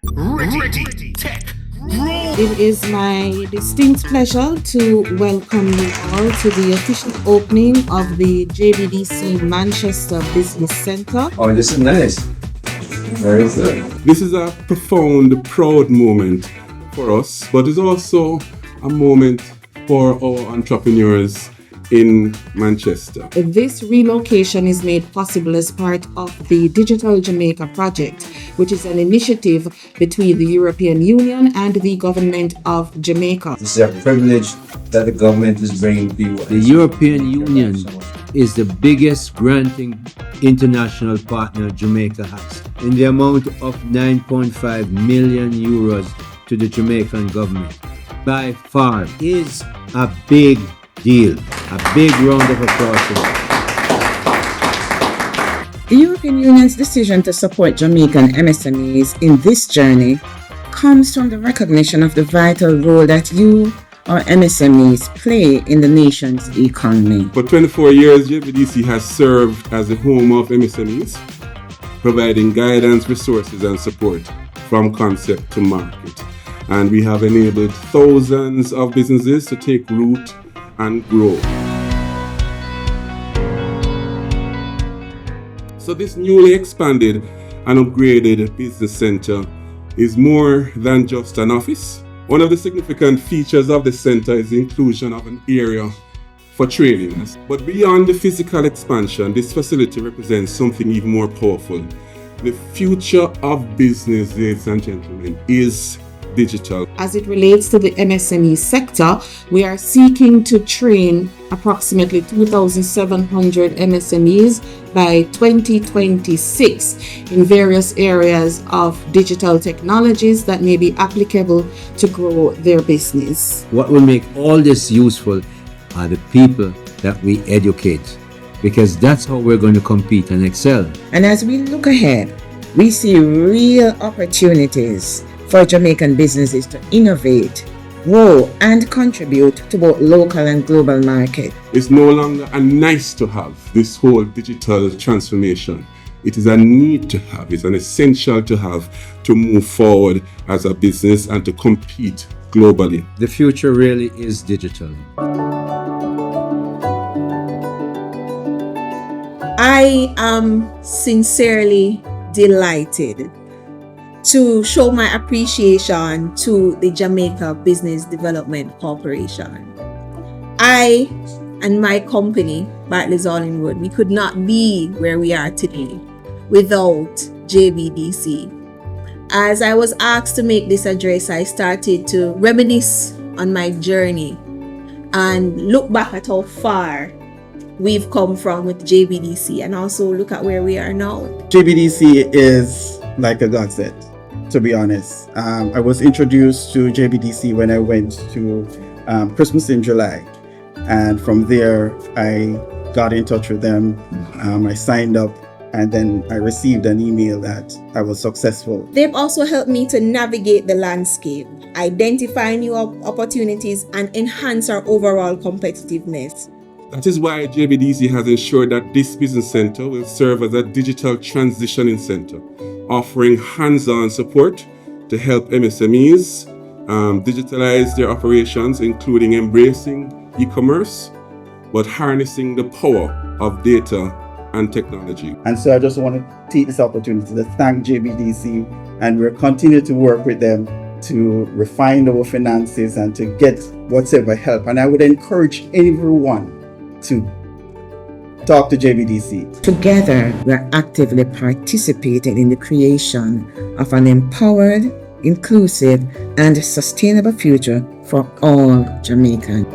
Ready, tech, roll. It is my distinct pleasure to welcome you all to the official opening of the Jbdc Manchester Business Centre. Oh, this is nice. Very good. This is a profound, proud moment for us, but it's also a moment for our entrepreneurs in Manchester. This relocation is made possible as part of the Digital Jamaica project, which is an initiative between the European Union and the government of Jamaica. This is a privilege that the government is bringing people. The European Union is the biggest granting international partner Jamaica has, in the amount of 9.5 million euros to the Jamaican government. By far is a big deal. A big round of applause for that. The European Union's decision to support Jamaican MSMEs in this journey comes from the recognition of the vital role that you or MSMEs play in the nation's economy. For 24 years, Jbdc has served as the home of MSMEs, providing guidance, resources, and support from concept to market. And we have enabled thousands of businesses to take root and grow. So this newly expanded and upgraded business center is more than just an office. One of the significant features of the center is the inclusion of an area for training. But beyond the physical expansion, this facility represents something even more powerful. The future of business, ladies and gentlemen, is digital. As it relates to the MSME sector, we are seeking to train approximately 2,700 MSMEs by 2026 in various areas of digital technologies that may be applicable to grow their business. What will make all this useful are the people that we educate, because that's how we're going to compete and excel. And as we look ahead, we see real opportunities for Jamaican businesses to innovate, grow, and contribute to both local and global market. It's no longer a nice to have, this whole digital transformation. It is a need to have, it's an essential to have to move forward as a business and to compete globally. The future really is digital. I am sincerely delighted to show my appreciation to the Jamaica Business Development Corporation. I and my company, Bartley's Allingwood, we could not be where we are today without Jbdc. As I was asked to make this address, I started to reminisce on my journey and look back at how far we've come from with Jbdc and also look at where we are now. Jbdc is like a godsend, to be honest. I was introduced to Jbdc when I went to Christmas in July. And from there, I got in touch with them. I signed up, and then I received an email that I was successful. They've also helped me to navigate the landscape, identify new opportunities, and enhance our overall competitiveness. That is why Jbdc has ensured that this business center will serve as a digital transitioning center, offering hands-on support to help MSMEs digitalize their operations, including embracing e-commerce, but harnessing the power of data and technology. And so I just want to take this opportunity to thank Jbdc, and we'll continue to work with them to refine our finances and to get whatever help. And I would encourage everyone to talk to Jbdc. Together, we're actively participating in the creation of an empowered, inclusive, and sustainable future for all Jamaicans.